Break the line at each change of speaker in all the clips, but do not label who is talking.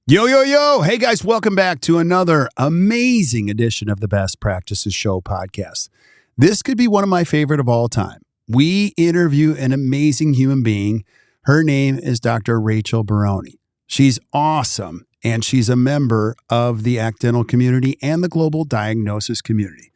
Yo, yo, yo. Hey, guys, welcome back to another amazing edition of the Best Practices Show podcast. This could be one of my favorite of all time. We interview an amazing human being. Her name is Dr. Rachel Barone. She's awesome, and she's a member of the accidental community and the global diagnosis community.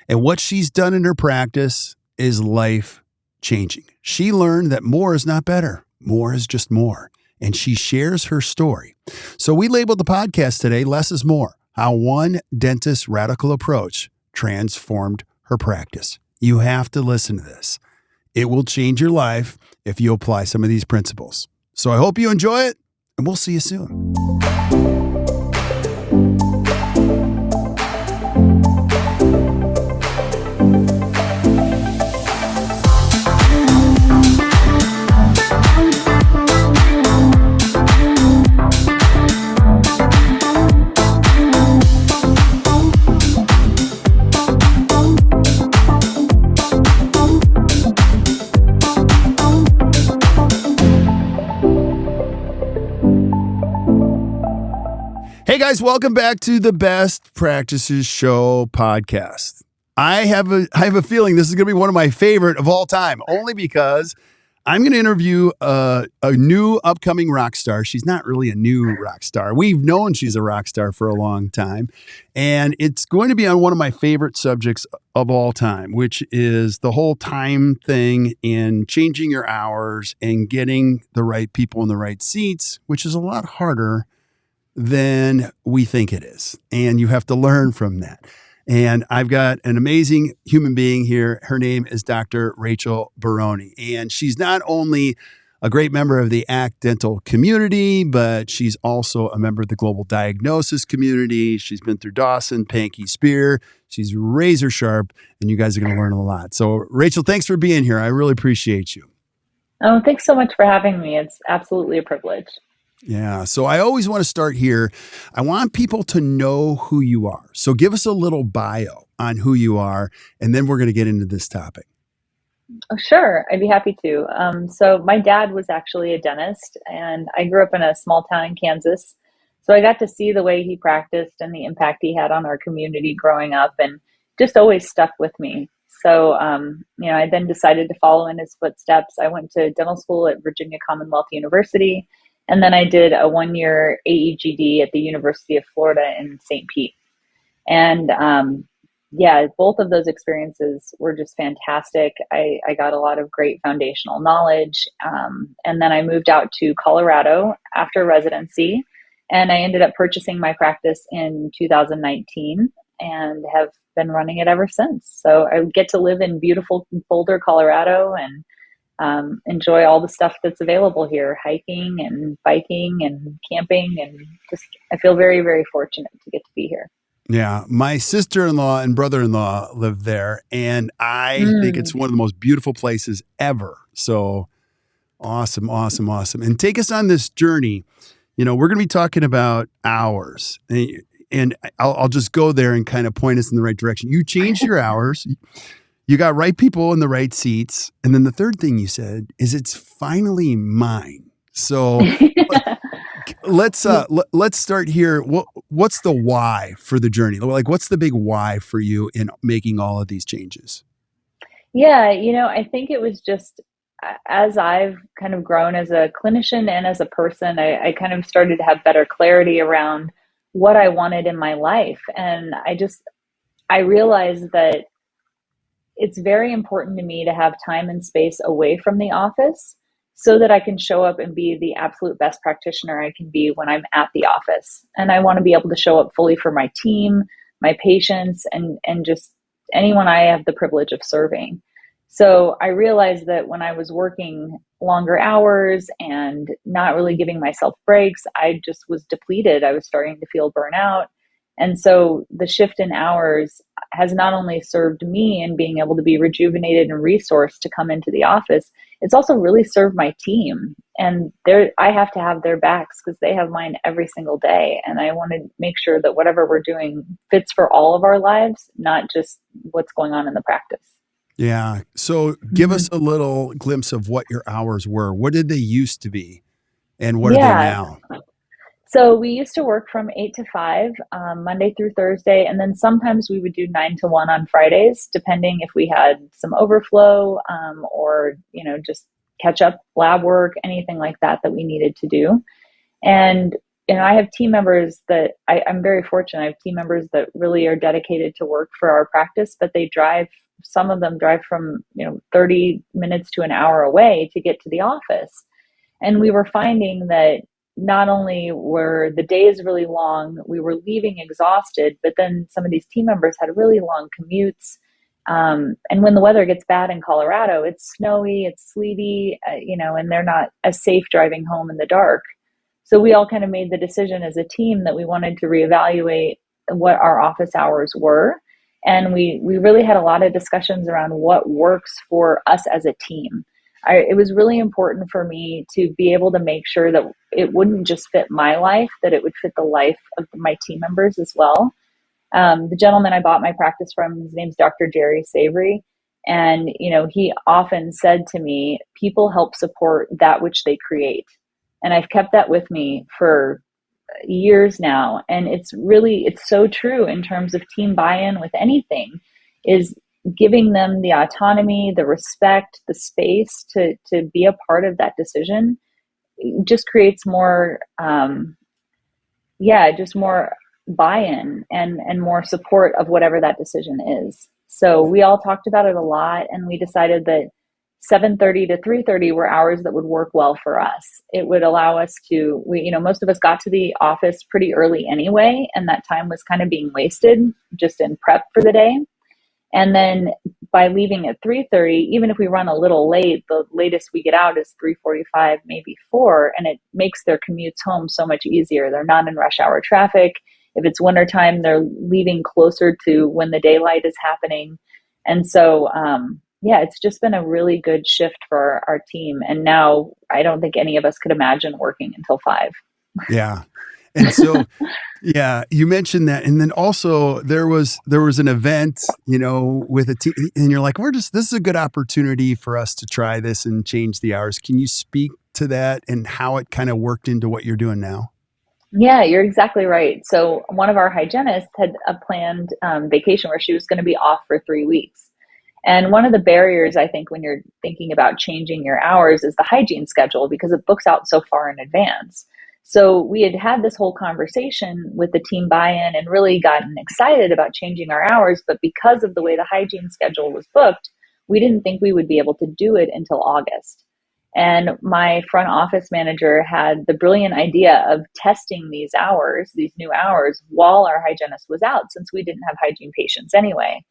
And what she's done in her practice is life-changing. She learned that more is not better. More is just more. And she shares her story. So we labeled the podcast today, Less is More, how one dentist's radical approach transformed her practice. You have to listen to this. It will change your life if you apply some of these principles. So I hope you enjoy it, and we'll see you soon. Hey guys, welcome back to the Best Practices Show podcast. I have a feeling this is going to be one of my favorite of all time, only because I'm going to interview a new upcoming rock star. She's not really a new rock star. We've known she's a rock star for a long time, and it's going to be on one of my favorite subjects of all time, which is the whole time thing in changing your hours and getting the right people in the right seats, which is a lot harder than we think it is. And you have to learn from that. And I've got an amazing human being here. Her name is Dr. Rachel Barone. And she's not only a great member of the accidental community, but she's also a member of the global diagnosis community. She's been through Dawson, Pankey, Spear. She's razor sharp, and you guys are going to learn a lot. So Rachel, thanks for being here. I really appreciate you.
Oh, thanks so much for having me. It's absolutely a privilege.
Yeah. So I always want to start here. I want people to know who you are. So give us a little bio on who you are, and then we're going to get into this topic.
Oh, sure. I'd be happy to. So my dad was actually a dentist, and I grew up in a small town in Kansas. So I got to see the way he practiced and the impact he had on our community growing up, and just always stuck with me. So, I then decided to follow in his footsteps. I went to dental school at Virginia Commonwealth University. And then I did a 1-year AEGD at the University of Florida in St. Pete. And both of those experiences were just fantastic. I got a lot of great foundational knowledge. And then I moved out to Colorado after residency. And I ended up purchasing my practice in 2019 and have been running it ever since. So I get to live in beautiful Boulder, Colorado, and enjoy all the stuff that's available here, hiking and biking and camping, and just I feel very, very fortunate to get to be here.
Yeah. My sister-in-law and brother-in-law live there, and I think it's one of the most beautiful places ever. So awesome, awesome, awesome. And take us on this journey. We're going to be talking about hours, and I'll just go there and kind of point us in the right direction. You changed your hours. You got right people in the right seats. And then the third thing you said is it's finally mine. So let's start here. What's the why for the journey? Like, what's the big why for you in making all of these changes?
Yeah, I think it was just as I've kind of grown as a clinician and as a person, I kind of started to have better clarity around what I wanted in my life. And I realized that it's very important to me to have time and space away from the office so that I can show up and be the absolute best practitioner I can be when I'm at the office. And I want to be able to show up fully for my team, my patients, and just anyone I have the privilege of serving. So I realized that when I was working longer hours and not really giving myself breaks, I just was depleted. I was starting to feel burnout. And so the shift in hours has not only served me in being able to be rejuvenated and resourced to come into the office, it's also really served my team. And I have to have their backs because they have mine every single day. And I want to make sure that whatever we're doing fits for all of our lives, not just what's going on in the practice.
Yeah. So give us a little glimpse of what your hours were. What did they used to be? And what are they now?
So we used to work from 8 to 5, Monday through Thursday, and then sometimes we would do 9 to 1 on Fridays, depending if we had some overflow, or just catch up lab work, anything like that that we needed to do. And I have team members that I'm very fortunate. I have team members that really are dedicated to work for our practice, but they drive. Some of them drive from 30 minutes to an hour away to get to the office. And we were finding that not only were the days really long, we were leaving exhausted, but then some of these team members had really long commutes. And when the weather gets bad in Colorado, it's snowy, it's sleety, and they're not as safe driving home in the dark. So we all kind of made the decision as a team that we wanted to reevaluate what our office hours were. And we really had a lot of discussions around what works for us as a team. It was really important for me to be able to make sure that it wouldn't just fit my life, that it would fit the life of my team members as well. The gentleman I bought my practice from, his name's Dr. Jerry Savory. And, he often said to me, people help support that which they create. And I've kept that with me for years now. And it's so true in terms of team buy-in with anything, is giving them the autonomy, the respect, the space to be a part of that decision. It just creates more, just more buy-in and more support of whatever that decision is. So we all talked about it a lot, and we decided that 7:30 to 3:30 were hours that would work well for us. It would allow us to, most of us got to the office pretty early anyway, and that time was kind of being wasted just in prep for the day. And then by leaving at 3:30, even if we run a little late, the latest we get out is 3:45, maybe 4, and it makes their commutes home so much easier. They're not in rush hour traffic. If it's wintertime, they're leaving closer to when the daylight is happening. And so, it's just been a really good shift for our team. And now I don't think any of us could imagine working until 5.
Yeah. And so, yeah, you mentioned that. And then also there was an event, with a team, and you're like, this is a good opportunity for us to try this and change the hours. Can you speak to that and how it kind of worked into what you're doing now?
Yeah, you're exactly right. So one of our hygienists had a planned vacation where she was going to be off for 3 weeks. And one of the barriers, I think, when you're thinking about changing your hours is the hygiene schedule, because it books out so far in advance. So we had this whole conversation with the team buy-in and really gotten excited about changing our hours. But because of the way the hygiene schedule was booked, we didn't think we would be able to do it until August. And my front office manager had the brilliant idea of testing these new hours, while our hygienist was out, since we didn't have hygiene patients anyway.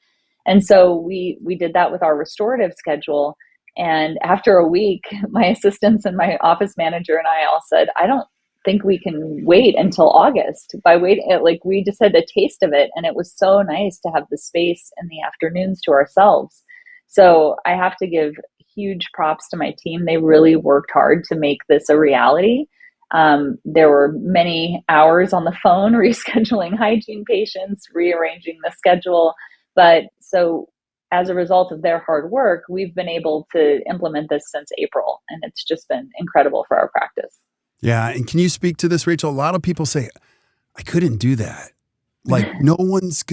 And so we did that with our restorative schedule. And after a week, my assistants and my office manager and I all said, I don't think we can wait until August. We just had a taste of it. And it was so nice to have the space in the afternoons to ourselves. So I have to give huge props to my team. They really worked hard to make this a reality. There were many hours on the phone rescheduling hygiene patients, rearranging the schedule. But so as a result of their hard work, we've been able to implement this since April, and it's just been incredible for our practice.
Yeah. And can you speak to this, Rachel? A lot of people say, I couldn't do that. Like, no one's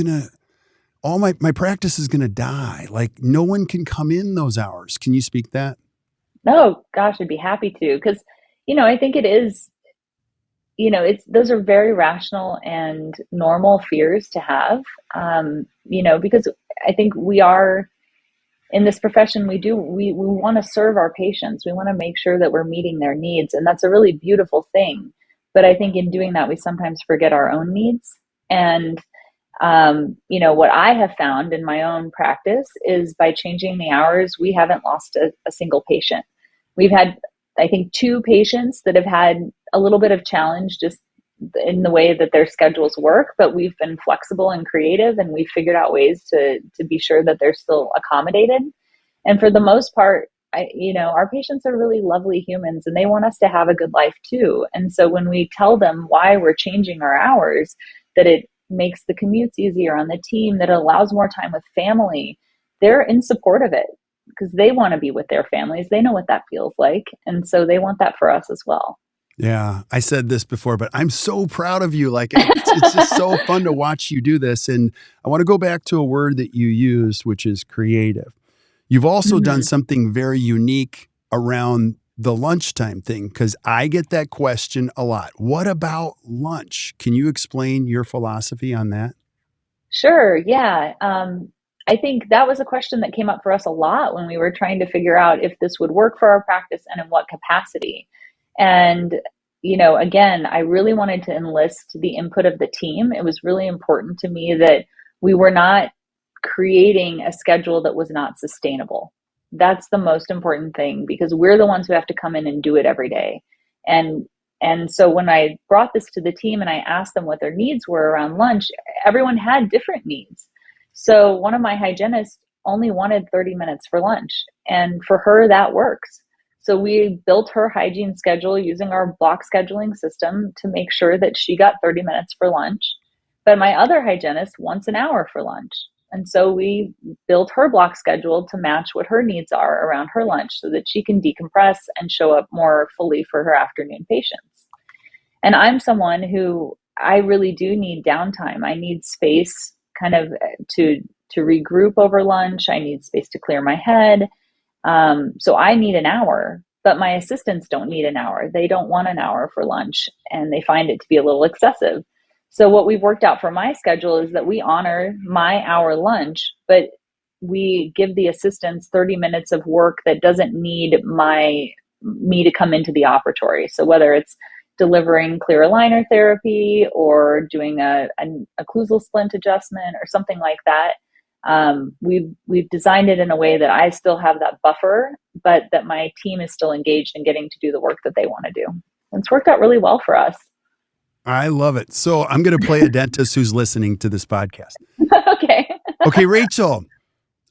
my practice is going to die. Like, no one can come in those hours. Can you speak that?
Oh, gosh, I'd be happy to. Because, I think it is, those are very rational and normal fears to have, because I think we are in this profession, we want to serve our patients. We want to make sure that we're meeting their needs. And that's a really beautiful thing. But I think in doing that, we sometimes forget our own needs. And, what I have found in my own practice is by changing the hours, we haven't lost a single patient. We've had, I think, 2 patients that have had a little bit of challenge just in the way that their schedules work, but we've been flexible and creative, and we've figured out ways to be sure that they're still accommodated. And for the most part, our patients are really lovely humans, and they want us to have a good life too. And so when we tell them why we're changing our hours, that it makes the commutes easier on the team, that it allows more time with family, they're in support of it because they want to be with their families. They know what that feels like. And so they want that for us as well.
Yeah, I said this before, but I'm so proud of you. Like it's just so fun to watch you do this. And I want to go back to a word that you used, which is creative. You've also done
Hmm.
something very unique around the lunchtime thing because I get that question a lot. What about lunch? Can you explain your philosophy on that?
Sure, yeah. I think that was a question that came up for us a lot when we were trying to figure out if this would work for our practice and in what capacity. And, again, I really wanted to enlist the input of the team. It was really important to me that we were not creating a schedule that was not sustainable. That's the most important thing because we're the ones who have to come in and do it every day. And and so when I brought this to the team and I asked them what their needs were around lunch, everyone had different needs. So one of my hygienists only wanted 30 minutes for lunch, and for her that works. So we built her hygiene schedule using our block scheduling system to make sure that she got 30 minutes for lunch. But my other hygienist wants an hour for lunch. And so we built her block schedule to match what her needs are around her lunch so that she can decompress and show up more fully for her afternoon patients. And I'm someone who I really do need downtime. I need space kind of to regroup over lunch. I need space to clear my head. So I need an hour, but my assistants don't need an hour. They don't want an hour for lunch and they find it to be a little excessive. So what we've worked out for my schedule is that we honor my hour lunch, but we give the assistants 30 minutes of work that doesn't need me to come into the operatory. So whether it's delivering clear aligner therapy or doing an occlusal splint adjustment or something like that, we've designed it in a way that I still have that buffer, but that my team is still engaged in getting to do the work that they want to do. And it's worked out really well for us.
I love it. So I'm going to play a dentist who's listening to this podcast.
Okay.
Okay, Rachel,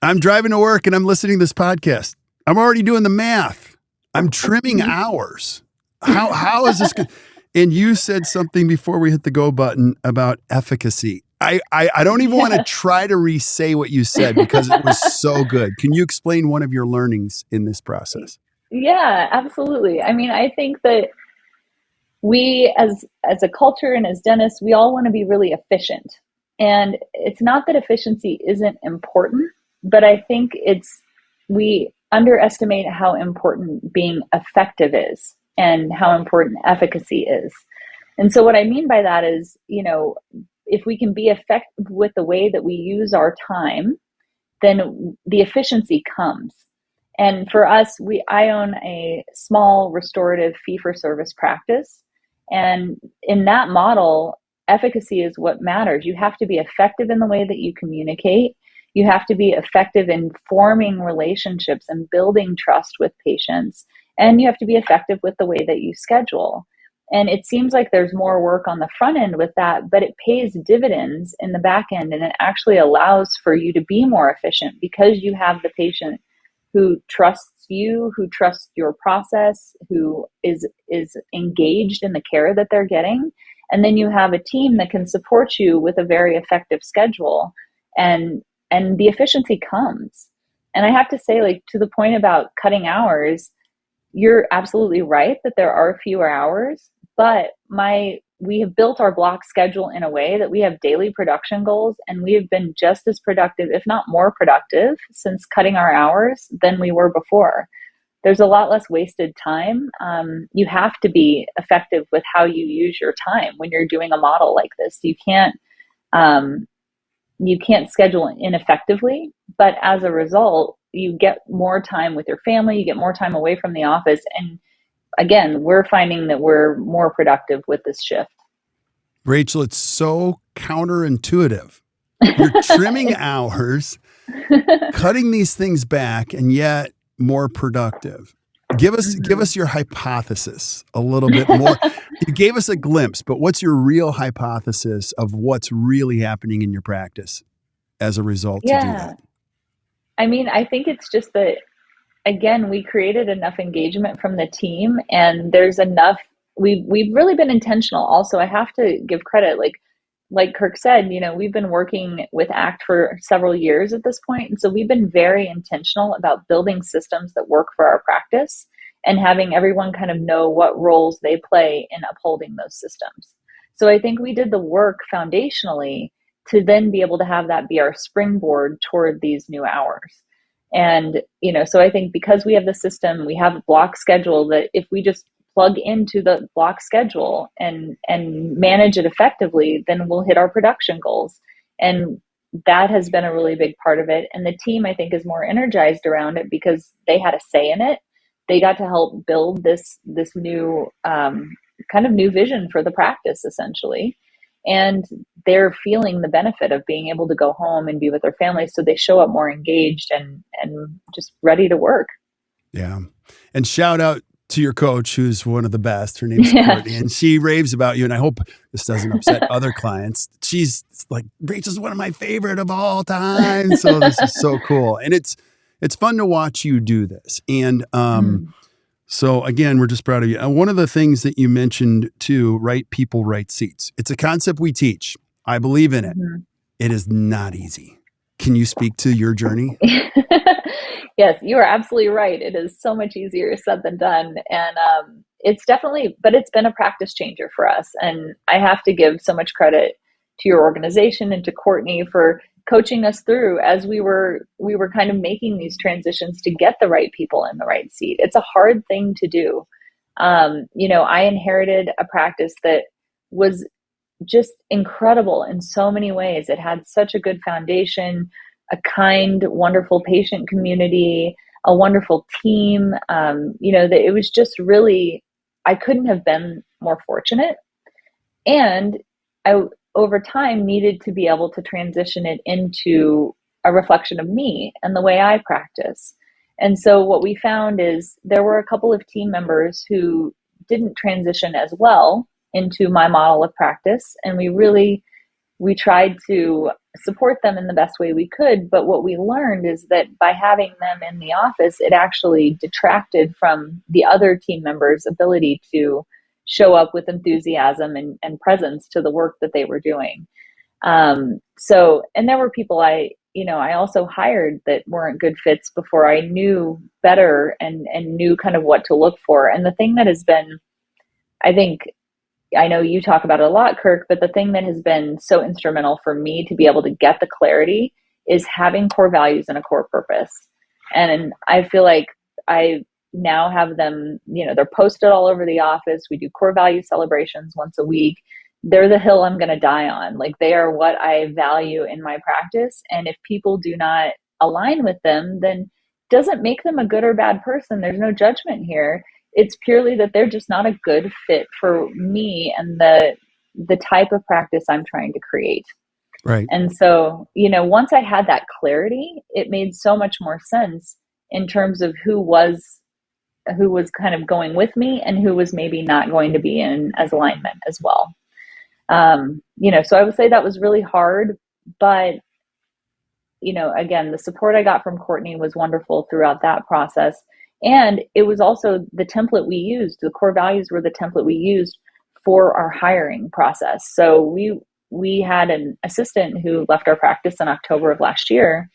I'm driving to work and I'm listening to this podcast. I'm already doing the math. I'm trimming hours. How is this good? And you said something before we hit the go button about efficacy. I don't even want to try to re-say what you said because it was so good. Can you explain one of your learnings in this process?
Yeah, absolutely. I mean, I think that we as a culture and as dentists, we all want to be really efficient. And it's not that efficiency isn't important, but I think we underestimate how important being effective is and how important efficacy is. And so what I mean by that is, if we can be effective with the way that we use our time, then the efficiency comes. And for us, I own a small restorative fee for service practice. And in that model, efficacy is what matters. You have to be effective in the way that you communicate. You have to be effective in forming relationships and building trust with patients. And you have to be effective with the way that you schedule. And it seems like there's more work on the front end with that, but it pays dividends in the back end. And it actually allows for you to be more efficient because you have the patient who trusts you, who trusts your process, who is engaged in the care that they're getting. And then you have a team that can support you with a very effective schedule, and the efficiency comes. And I have to say, like, to the point about cutting hours, you're absolutely right that there are fewer hours, but we have built our block schedule in a way that we have daily production goals, and we have been just as productive, if not more productive, since cutting our hours than we were before. There's a lot less wasted time. You have to be effective with how you use your time when you're doing a model like this. Um, you can't schedule ineffectively, but as a result, you get more time with your family, you get more time away from the office. And again, we're finding that we're more productive with this shift.
Rachel, it's so counterintuitive. You're trimming hours, cutting these things back, and yet more productive. Give us your hypothesis a little bit more. You gave us a glimpse, but what's your real hypothesis of what's really happening in your practice as a result to do
Yeah.
that?
I mean, I think it's just that, again, we created enough engagement from the team, and there's enough. We've really been intentional. Also, I have to give credit, like Kirk said, we've been working with ACT for several years at this point, and so we've been very intentional about building systems that work for our practice. and having everyone kind of know what roles they play in upholding those systems. So I think we did the work foundationally to then be able to have that be our springboard toward these new hours. And, so I think because we have the system, we have a block schedule that if we just plug into the block schedule and manage it effectively, then we'll hit our production goals. And that has been a really big part of it. And the team, I think, is more energized around it because they had a say in it. They got to help build this new kind of new vision for the practice, essentially. And they're feeling the benefit of being able to go home and be with their families. So they show up more engaged and just ready to work.
Yeah. And shout out to your coach, who's one of the best. Her name's Courtney, and she raves about you. And I hope this doesn't upset other clients. She's like, Rachel's one of my favorite of all time. So this is so cool. And it's fun to watch you do this. And so again, we're just proud of you. And one of the things that you mentioned too, right people, right seats. It's a concept we teach. I believe in it. It is not easy. Can you speak to your journey?
Yes, you are absolutely right. It is so much easier said than done. And it's been a practice changer for us. And I have to give so much credit to your organization and to Courtney for coaching us through as we were kind of making these transitions to get the right people in the right seat. It's a hard thing to do. I inherited a practice that was just incredible in so many ways. It had such a good foundation, a kind, wonderful patient community, a wonderful team. That it was just really, I couldn't have been more fortunate. And I, over time, needed to be able to transition it into a reflection of me and the way I practice. And so what we found is there were a couple of team members who didn't transition as well into my model of practice. And we tried to support them in the best way we could. But what we learned is that by having them in the office, it actually detracted from the other team members' ability to show up with enthusiasm and presence to the work that they were doing. And there were people I also hired that weren't good fits before I knew better and knew kind of what to look for. And the thing that has been, I know you talk about it a lot, Kirk, but the thing that has been so instrumental for me to be able to get the clarity is having core values and a core purpose. And I feel like I now have them, they're posted all over the office. We do core value celebrations once a week. They're the hill I'm going to die on. Like, they are what I value in my practice. And if people do not align with them, then it doesn't make them a good or bad person. There's no judgment here. It's purely that they're just not a good fit for me and the type of practice I'm trying to create.
Right.
And so, once I had that clarity, it made so much more sense in terms of who was kind of going with me and who was maybe not going to be in as alignment as well. So I would say that was really hard, but, again, the support I got from Courtney was wonderful throughout that process. And it was also the template we used. The core values were the template we used for our hiring process. So we had an assistant who left our practice in October of last year,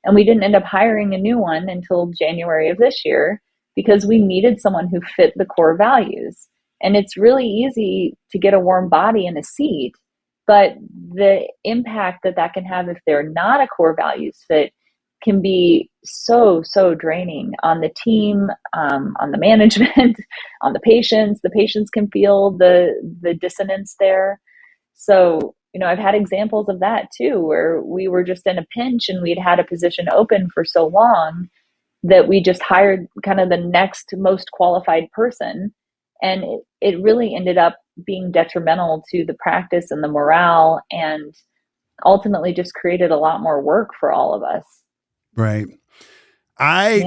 and we didn't end up hiring a new one until January of this year because we needed someone who fit the core values. And it's really easy to get a warm body in a seat, but the impact that can have if they're not a core values fit can be so draining on the team, on the management, on the patients. The patients can feel the dissonance there. So, I've had examples of that too, where we were just in a pinch and we'd had a position open for so long that we just hired kind of the next most qualified person. And it really ended up being detrimental to the practice and the morale, and ultimately just created a lot more work for all of us.
Right. I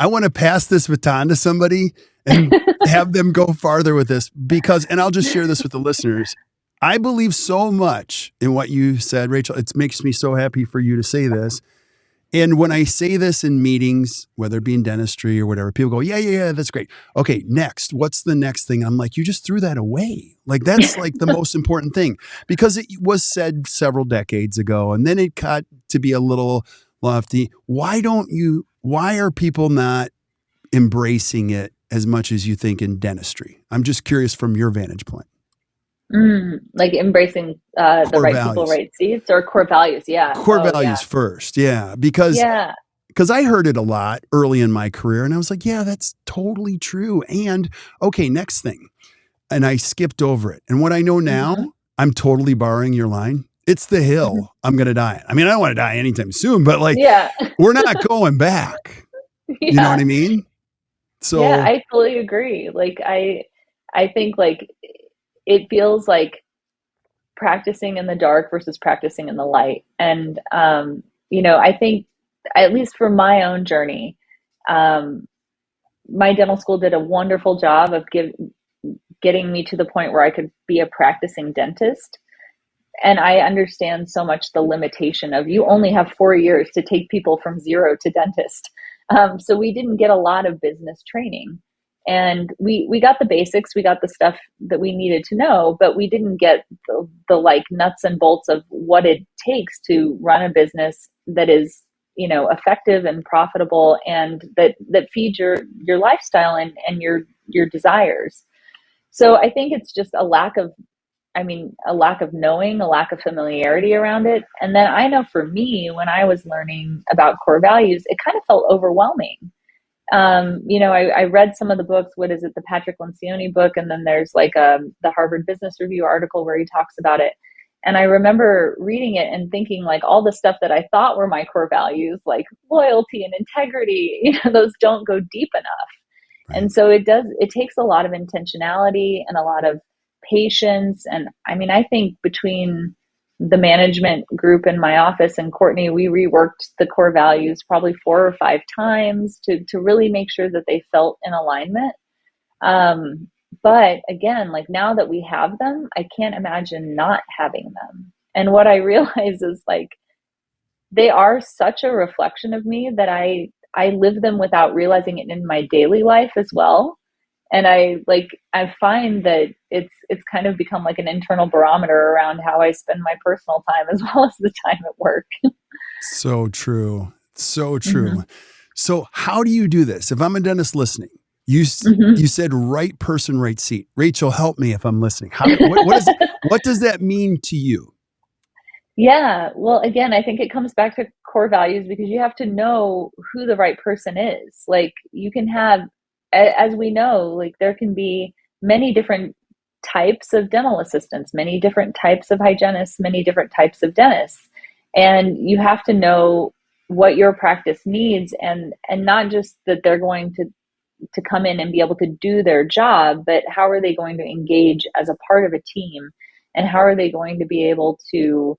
want to pass this baton to somebody and have them go farther with this because, and I'll just share this with the listeners. I believe so much in what you said, Rachel. It makes me so happy for you to say this. And when I say this in meetings, whether it be in dentistry or whatever, people go, yeah, that's great. Okay, next, what's the next thing? I'm like, you just threw that away. Like, that's like the most important thing because it was said several decades ago and then it got to be a little lofty. Why are people not embracing it as much as you think in dentistry? I'm just curious from your vantage point.
Like embracing the
Core
right people,
values.
right seats, or core values. Yeah.
Core
Oh,
values
yeah.
first. Yeah. Because
Yeah.
I heard it a lot early in my career and I was like, yeah, that's totally true. And okay, next thing. And I skipped over it. And what I know now,
hmm
I'm totally borrowing your line. It's the
hmm
hill I'm going to die on. I mean, I don't want to die anytime soon, but like,
Yeah.
we're not going back. You know what
Yeah.
I mean?
Yeah.
So,
I fully agree. Like, I think like it feels like practicing in the dark versus practicing in the light. And, I think, at least for my own journey, um, my dental school did a wonderful job of getting me to the point where I could be a practicing dentist. And I understand so much the limitation of you only have 4 years to take people from zero to dentist. So we didn't get a lot of business training. And we got the basics, we got the stuff that we needed to know, but we didn't get the like nuts and bolts of what it takes to run a business that is, effective and profitable, and that feeds your lifestyle and your desires. So I think it's just a lack of knowing, a lack of familiarity around it. And then I know for me, when I was learning about core values, it kind of felt overwhelming. I read some of the books. What is it? The Patrick Lencioni book. And then there's like the Harvard Business Review article where he talks about it. And I remember reading it and thinking like all the stuff that I thought were my core values, like loyalty and integrity, those don't go deep enough.
right.
And so it takes a lot of intentionality and a lot of patience. And I mean, I think between the management group in my office and Courtney, we reworked the core values probably 4 or 5 times to really make sure that they felt in alignment. But again, like now that we have them, I can't imagine not having them. And what I realize is like they are such a reflection of me that I live them without realizing it in my daily life as well. And I find that it's kind of become like an internal barometer around how I spend my personal time as well as the time at work.
So true. So
hmm
true. So how do you do this? If I'm a dentist listening, you
hmm
you said right person, right seat. Rachel, help me if I'm listening. What does that mean to you?
Yeah. Well, again, I think it comes back to core values because you have to know who the right person is. Like you can have, as we know, like there can be many different types of dental assistants, many different types of hygienists, many different types of dentists. And you have to know what your practice needs, and not just that they're going to come in and be able to do their job, but how are they going to engage as a part of a team, and how are they going to be able to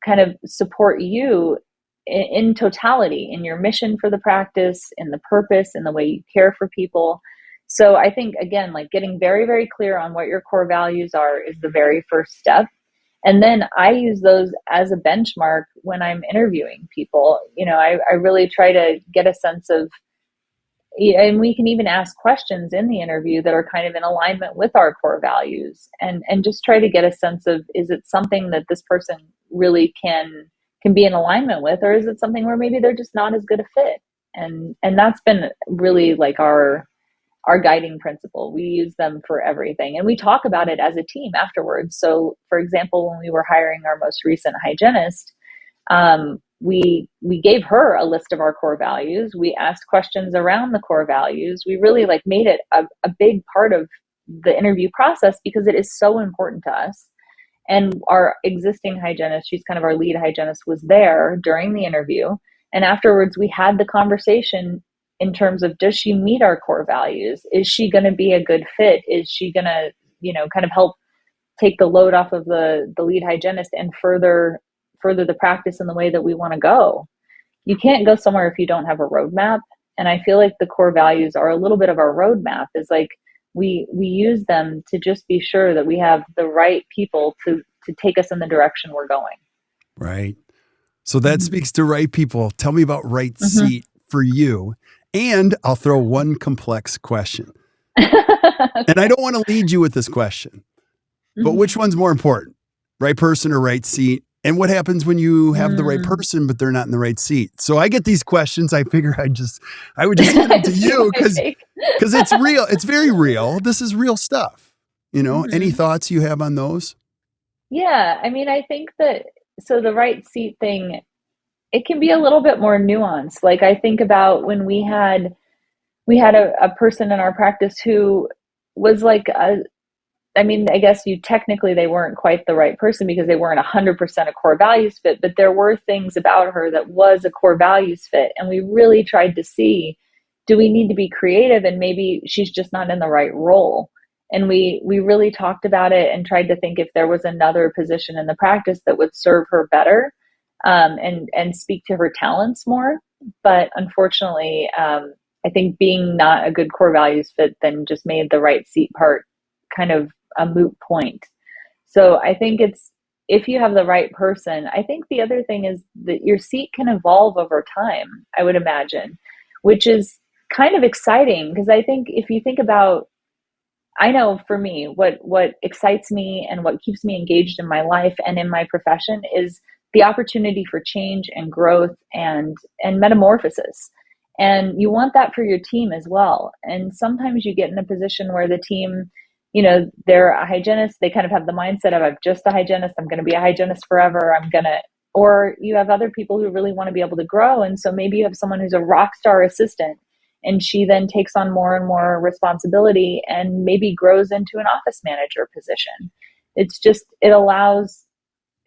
kind of support you in totality in your mission for the practice, in the purpose, in the way you care for people. So I think again, like getting very, very clear on what your core values are is the very first step. And then I use those as a benchmark when I'm interviewing people. I really try to get a sense of, and we can even ask questions in the interview that are kind of in alignment with our core values, and just try to get a sense of, is it something that this person really can be in alignment with, or is it something where maybe they're just not as good a fit? And that's been really like our guiding principle. We use them for everything, and we talk about it as a team afterwards. So for example, when we were hiring our most recent hygienist, we gave her a list of our core values. We asked questions around the core values. We really like made it a big part of the interview process because it is so important to us. And our existing hygienist, she's kind of our lead hygienist, was there during the interview. And afterwards, we had the conversation in terms of, does she meet our core values? Is she going to be a good fit? Is she going to, kind of help take the load off of the lead hygienist and further the practice in the way that we want to go? You can't go somewhere if you don't have a roadmap. And I feel like the core values are a little bit of our roadmap. Is like we use them to just be sure that we have the right people to take us in the direction we're going.
Right. So that
Mm-hmm.
speaks to right people. Tell me about right
Mm-hmm.
seat for you. And I'll throw one complex question.
Okay.
And I don't want to lead you with this question, but
Mm-hmm.
which one's more important? Right person or right seat? And what happens when you have the right
Mm.
person, but they're not in the right seat? So I get these questions. I figure I would just get them to
See
you
my
because
take.
it's real. It's very real. This is real stuff. Any
Mhm.
thoughts you have on those?
Yeah, I mean, I think that so the right seat thing, it can be a little bit more nuanced. Like I think about when we had a person in our practice who was like I mean, I guess you technically they weren't quite the right person because they weren't 100% a core values fit, but there were things about her that was a core values fit. And we really tried to see, do we need to be creative and maybe she's just not in the right role? And we really talked about it and tried to think if there was another position in the practice that would serve her better, and speak to her talents more. But unfortunately, I think being not a good core values fit then just made the right seat part kind of a moot point. So I think it's if you have the right person, I think the other thing is that your seat can evolve over time, I would imagine, which is kind of exciting because I think if you think about I know for me, what excites me and what keeps me engaged in my life and in my profession is the opportunity for change and growth and metamorphosis. And you want that for your team as well. And sometimes you get in a position where the team, they're a hygienist, they kind of have the mindset of I'm just a hygienist, I'm going to be a hygienist forever, or you have other people who really want to be able to grow. And so maybe you have someone who's a rock star assistant and she then takes on more and more responsibility and maybe grows into an office manager position. It allows,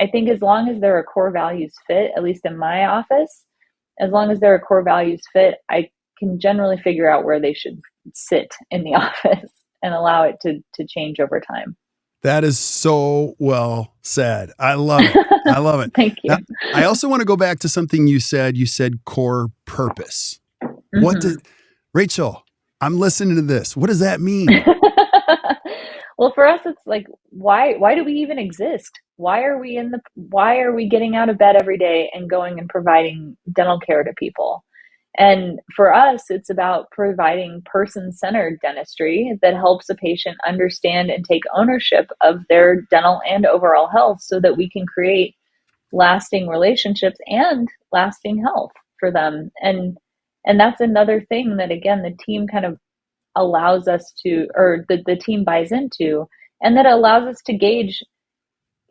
I think, as long as they're a core values fit, at least in my office, as long as they're a core values fit, I can generally figure out where they should sit in the office and allow it to change over time.
That is so well said. I love it. I love it.
Thank
Now,
you.
I also want to go back to something you said. You said core purpose. What
Mm-hmm.
did Rachel? I'm listening to this. What does that mean?
Well, for us, it's like, why do we even exist? Why are we getting out of bed every day and going and providing dental care to people? And for us, it's about providing person-centered dentistry that helps a patient understand and take ownership of their dental and overall health so that we can create lasting relationships and lasting health for them. And that's another thing that again the team kind of allows us to, or the team buys into, and that allows us to gauge,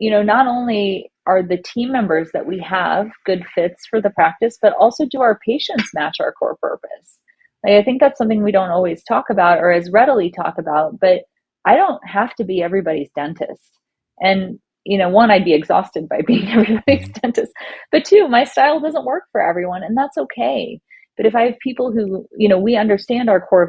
not only are the team members that we have good fits for the practice, but also do our patients match our core purpose? Like, I think that's something we don't always talk about or as readily talk about, but I don't have to be everybody's dentist. And, one, I'd be exhausted by being everybody's
Mhm.
dentist, but two, my style doesn't work for everyone, and that's okay. But if I have people who, we understand our core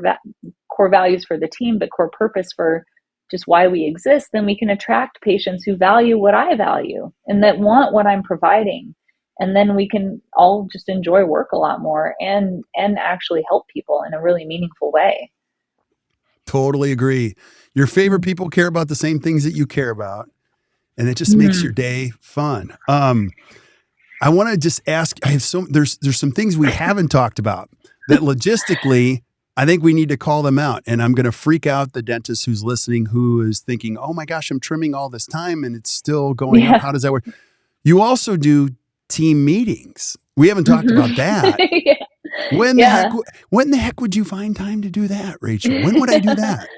values for the team, but core purpose for just why we exist, then we can attract patients who value what I value and that want what I'm providing. And then we can all just enjoy work a lot more and actually help people in a really meaningful way.
Totally agree. Your favorite
Mm-hmm.
people care about the same things that you care about, and it just makes
Mm-hmm.
your day fun. I want to just ask. I have there's some things we haven't talked about that logistically I think we need to call them out. And I'm going to freak out the dentist who's listening, who is thinking, "Oh my gosh, I'm trimming all this time and it's still going up.
Yeah.
How does that work?" You also do team meetings. We haven't talked about that.
Yeah.
When the heck?
Yeah.
When the heck would you find time to do that, Rachel? When would I do that?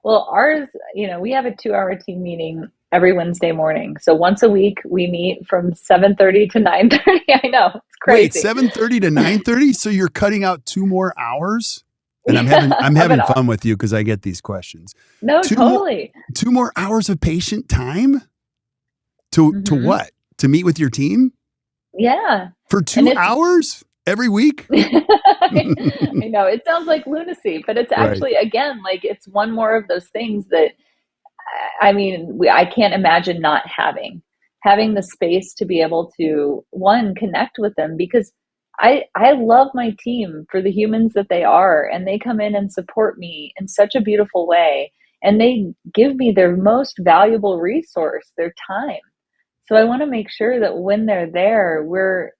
Well, ours, we have a 2-hour team meeting every Wednesday morning. So once a week we meet from 7:30 to 9:30. I know, it's
Wait,
crazy.
7:30 to 9:30? So you're cutting out 2 more hours? And I'm
Of it
having
all.
fun with you because I get these questions.
No,
Two more
totally.
2 more hours of patient time to
Hmm.
what? To meet with your team
Yeah.
for
And
two
it's
hours every week?
I know it sounds like lunacy, but it's
Right.
actually, again, like it's one more of those things that I mean, I can't imagine not having the space to be able to one connect with them because I love my team for the humans that they are, and they come in and support me in such a beautiful way, and they give me their most valuable resource, their time. So I want to make sure that when they're there, we're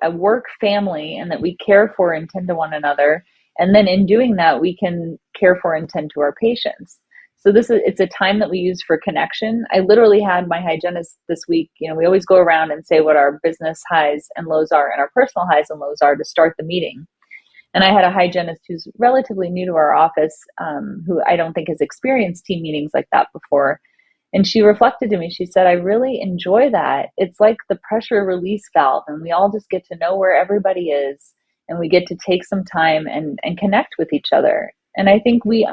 a work family and that we care for and tend to one another. And then in doing that, we can care for and tend to our patients. So it's a time that we use for connection. I literally had my hygienist this week. We always go around and say what our business highs and lows are and our personal highs and lows are to start the meeting. And I had a hygienist who's relatively new to our office, who I don't think has experienced team meetings like that before. And she reflected to me, she said, I really enjoy that. It's like the pressure release valve, and we all just get to know where everybody is, and we get to take some time and connect with each other. And I think we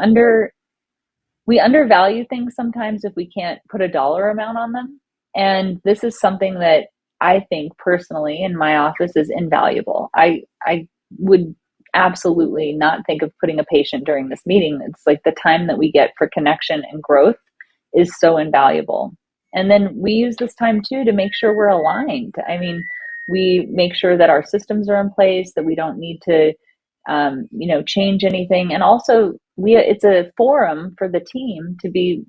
undervalue things sometimes if we can't put a dollar amount on them. And this is something that I think personally in my office is invaluable. I would absolutely not think of putting a patient during this meeting. It's like the time that we get for connection and growth is so invaluable. And then we use this time too to make sure we're aligned. I mean, we make sure that our systems are in place, that we don't need to change anything. And also it's a forum for the team to be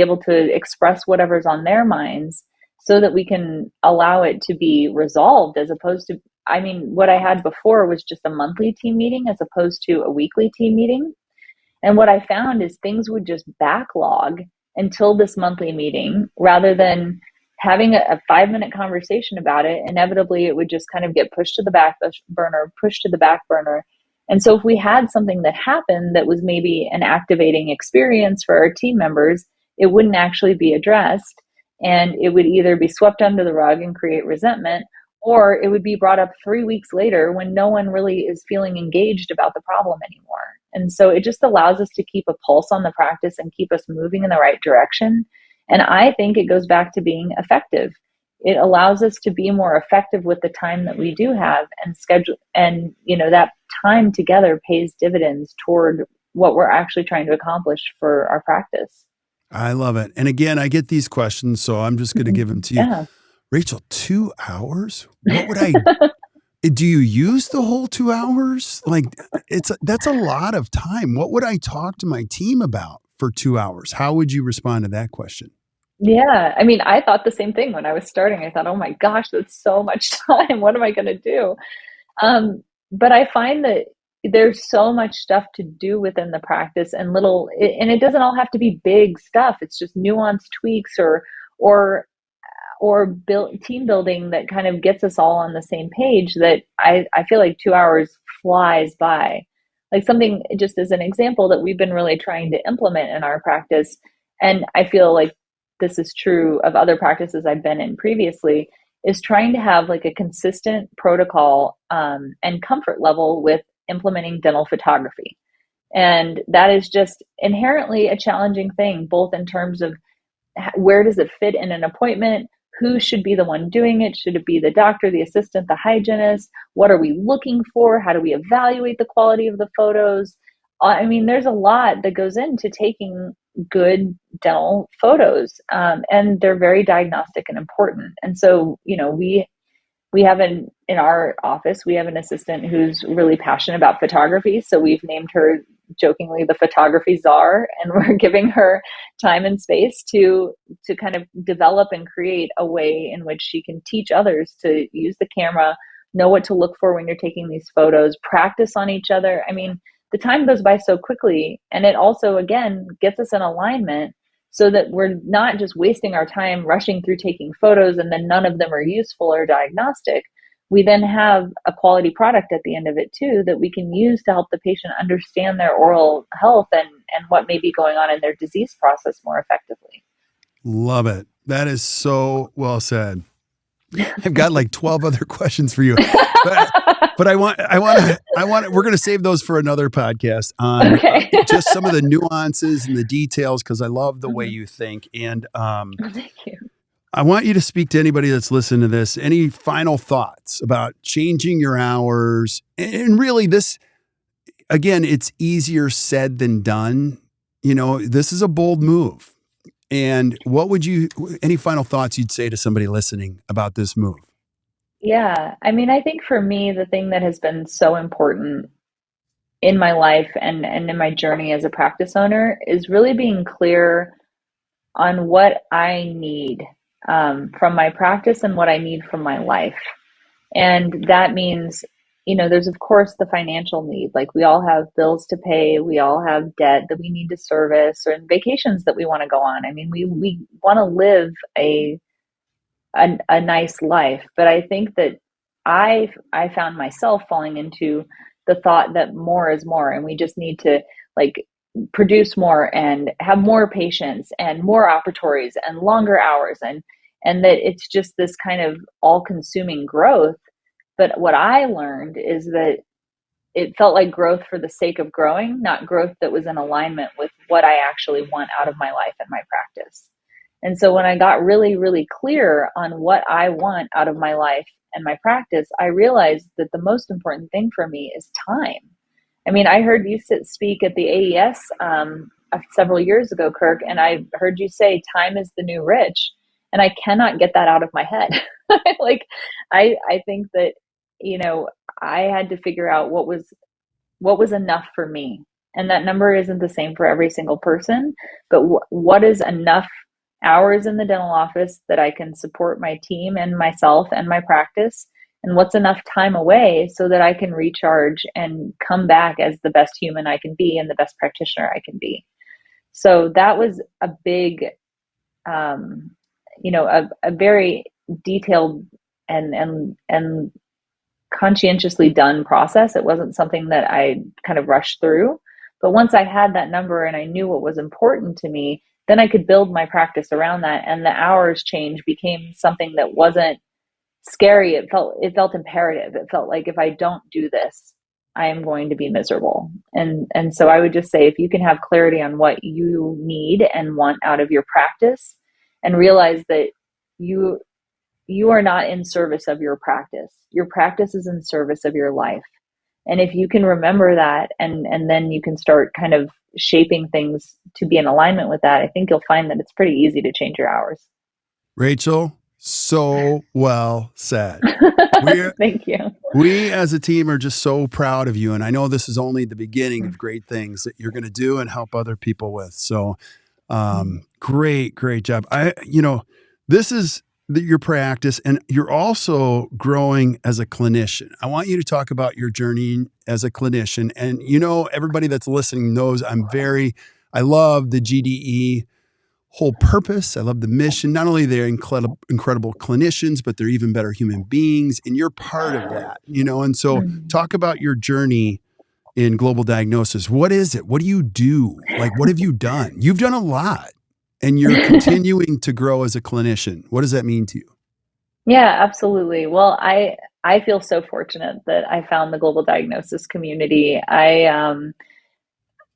able to express whatever's on their minds, so that we can allow it to be resolved, as opposed to, what I had before was just a monthly team meeting as opposed to a weekly team meeting. And what I found is things would just backlog until this monthly meeting, rather than having a 5-minute conversation about it. Inevitably, it would just kind of get pushed to the back burner. And so if we had something that happened that was maybe an activating experience for our team members, it wouldn't actually be addressed. And it would either be swept under the rug and create resentment, or it would be brought up 3 weeks later when no one really is feeling engaged about the problem anymore. And so it just allows us to keep a pulse on the practice and keep us moving in the right direction. And I think it goes back to being effective. It allows us to be more effective with the time that we do have and schedule. And, that time together pays dividends toward what we're actually trying to accomplish for our practice.
I love it. And again, I get these questions, so I'm just going to give them to you.
Yeah.
Rachel, 2 hours? What would I do? You use the whole 2 hours? Like, that's a lot of time. What would I talk to my team about for 2 hours? How would you respond to that question?
Yeah. I thought the same thing when I was starting. I thought, oh my gosh, that's so much time. What am I going to do? But I find that there's so much stuff to do within the practice, and it doesn't all have to be big stuff. It's just nuanced tweaks or team building that kind of gets us all on the same page, that I feel like 2 hours flies by. Like, something, just as an example, that we've been really trying to implement in our practice, and I feel like this is true of other practices I've been in previously, is trying to have like a consistent protocol and comfort level with implementing dental photography. And that is just inherently a challenging thing, both in terms of where does it fit in an appointment? Who should be the one doing it? Should it be the doctor, the assistant, the hygienist? What are we looking for? How do we evaluate the quality of the photos? There's a lot that goes into taking good dental photos, and they're very diagnostic and important. And so, we have in our office, we have an assistant who's really passionate about photography. So we've named her jokingly the photography czar, and we're giving her time and space to kind of develop and create a way in which she can teach others to use the camera, know what to look for when you're taking these photos, practice on each other. The time goes by so quickly, and it also, again, gets us in alignment so that we're not just wasting our time rushing through taking photos and then none of them are useful or diagnostic. We then have a quality product at the end of it too that we can use to help the patient understand their oral health and what may be going on in their disease process more effectively.
Love it. That is so well said. I've got like 12 other questions for you, but I want we're going to save those for another podcast on just some of the nuances and the details, because I love the way you think. And
Thank you.
I want you to speak to anybody that's listening to this. Any final thoughts about changing your hours? And really, this, again, it's easier said than done. This is a bold move. And any final thoughts you'd say to somebody listening about this move?
Yeah. I think for me, the thing that has been so important in my life and in my journey as a practice owner is really being clear on what I need from my practice and what I need from my life. And that means there's of course the financial need. Like we all have bills to pay, we all have debt that we need to service, or vacations that we want to go on. I mean, we want to live a nice life. But I think that I found myself falling into the thought that more is more, and we just need to like produce more and have more patients and more operatories and longer hours, and that it's just this kind of all-consuming growth. But what I learned is that it felt like growth for the sake of growing, not growth that was in alignment with what I actually want out of my life and my practice. And so when I got really, really clear on what I want out of my life and my practice, I realized that the most important thing for me is time. I mean, I heard you speak at the AES several years ago, Kirk, and I heard you say time is the new rich. And I cannot get that out of my head. Like, I think that, I had to figure out what was enough for me. And that number isn't the same for every single person, but what is enough hours in the dental office that I can support my team and myself and my practice, and what's enough time away so that I can recharge and come back as the best human I can be and the best practitioner I can be. So that was a big, a very detailed and conscientiously done process. It wasn't something that I kind of rushed through. But once I had that number and I knew what was important to me, then I could build my practice around that. And the hours change became something that wasn't scary. It felt imperative. It felt like if I don't do this, I am going to be miserable. And so I would just say, if you can have clarity on what you need and want out of your practice, and realize that you are not in service of your practice. Your practice is in service of your life. And if you can remember that, and then you can start kind of shaping things to be in alignment with that, I think you'll find that it's pretty easy to change your hours.
Rachel, so well said.
Thank you.
We as a team are just so proud of you. And I know this is only the beginning of great things that you're going to do and help other people with. So great job. This is your practice, and you're also growing as a clinician. I want you to talk about your journey as a clinician. And everybody that's listening knows I love the GDE whole purpose. I love the mission. Not only they're incredible clinicians, but they're even better human beings. And you're part of that, and so talk about your journey in global diagnosis. What is it? What do you do? Like, what have you done? You've done a lot, and you're continuing to grow as a clinician. What does that mean to you?
Yeah, absolutely. Well, I feel so fortunate that I found the global diagnosis community. I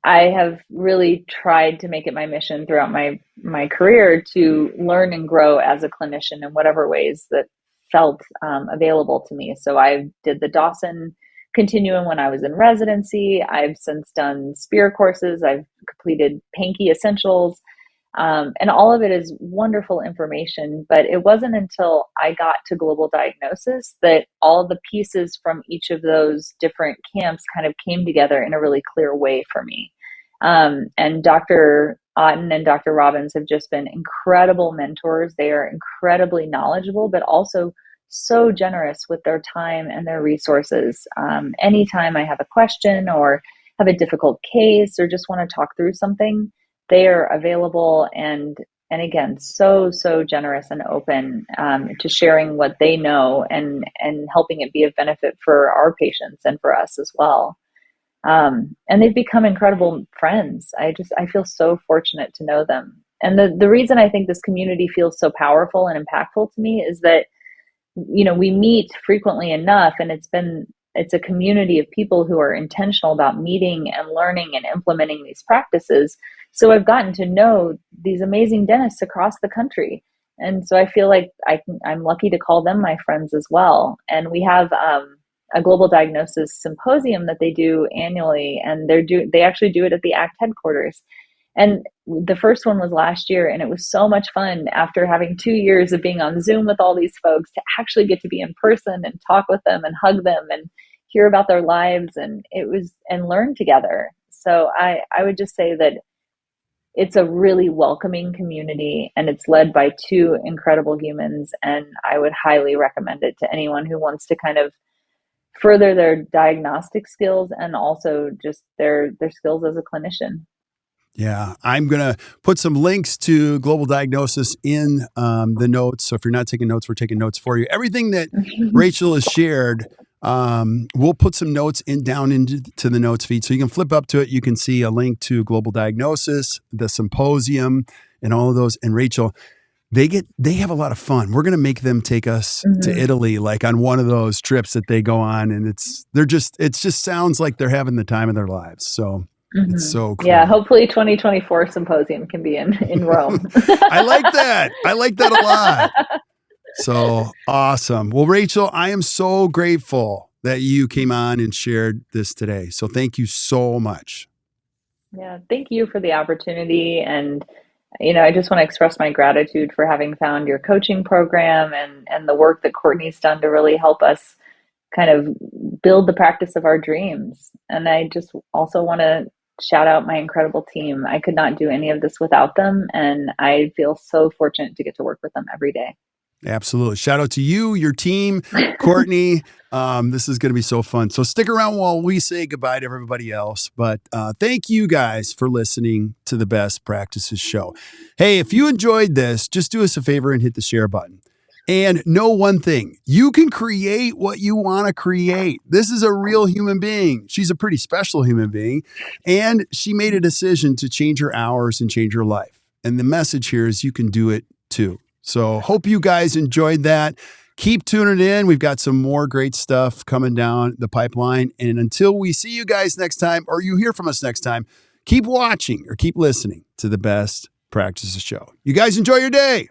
have really tried to make it my mission throughout my career to learn and grow as a clinician in whatever ways that felt available to me. So I did the Dawson Continuum when I was in residency. I've since done SPEAR courses. I've completed Pankey Essentials. And all of it is wonderful information, but it wasn't until I got to global diagnosis that all the pieces from each of those different camps kind of came together in a really clear way for me. And Dr. Otten and Dr. Robbins have just been incredible mentors. They are incredibly knowledgeable, but also so generous with their time and their resources. Anytime I have a question or have a difficult case or just want to talk through something, they are available and again, so generous and open to sharing what they know and helping it be of benefit for our patients and for us as well. And they've become incredible friends. I feel so fortunate to know them. And the reason I think this community feels so powerful and impactful to me is that, we meet frequently enough, and it's a community of people who are intentional about meeting and learning and implementing these practices. So I've gotten to know these amazing dentists across the country. And so I feel like I'm lucky to call them my friends as well. And we have a global diagnosis symposium that they do annually, and they actually do it at the ACT headquarters. And the first one was last year, and it was so much fun after having 2 years of being on Zoom with all these folks to actually get to be in person and talk with them and hug them and hear about their lives and learn together. So I would just say that it's a really welcoming community, and it's led by two incredible humans. And I would highly recommend it to anyone who wants to kind of further their diagnostic skills and also just their skills as a clinician.
Yeah, I'm going to put some links to Global Diagnosis in the notes. So if you're not taking notes, we're taking notes for you. Everything that Rachel has shared, we'll put some notes down into the notes feed. So you can flip up to it. You can see a link to Global Diagnosis, the Symposium, and all of those. And Rachel, they have a lot of fun. We're going to make them take us to Italy, like on one of those trips that they go on. And it just sounds like they're having the time of their lives. So it's so cool.
Yeah, hopefully 2024 Symposium can be in Rome.
I like that. I like that a lot. So awesome. Well, Rachel, I am so grateful that you came on and shared this today. So thank you so much.
Yeah, thank you for the opportunity. And, I just want to express my gratitude for having found your coaching program and the work that Courtney's done to really help us kind of build the practice of our dreams. And I just also want to shout out my incredible team. I could not do any of this without them. And I feel so fortunate to get to work with them every day.
Absolutely. Shout out to you, your team, Courtney. This is going to be so fun. So stick around while we say goodbye to everybody else. But thank you guys for listening to the Best Practices Show. Hey, if you enjoyed this, just do us a favor and hit the share button. And know one thing, you can create what you want to create. This is a real human being. She's a pretty special human being. And she made a decision to change her hours and change her life. And the message here is you can do it too. So hope you guys enjoyed that. Keep tuning in. We've got some more great stuff coming down the pipeline. And until we see you guys next time, or you hear from us next time, keep watching or keep listening to the Best Practices Show. You guys enjoy your day.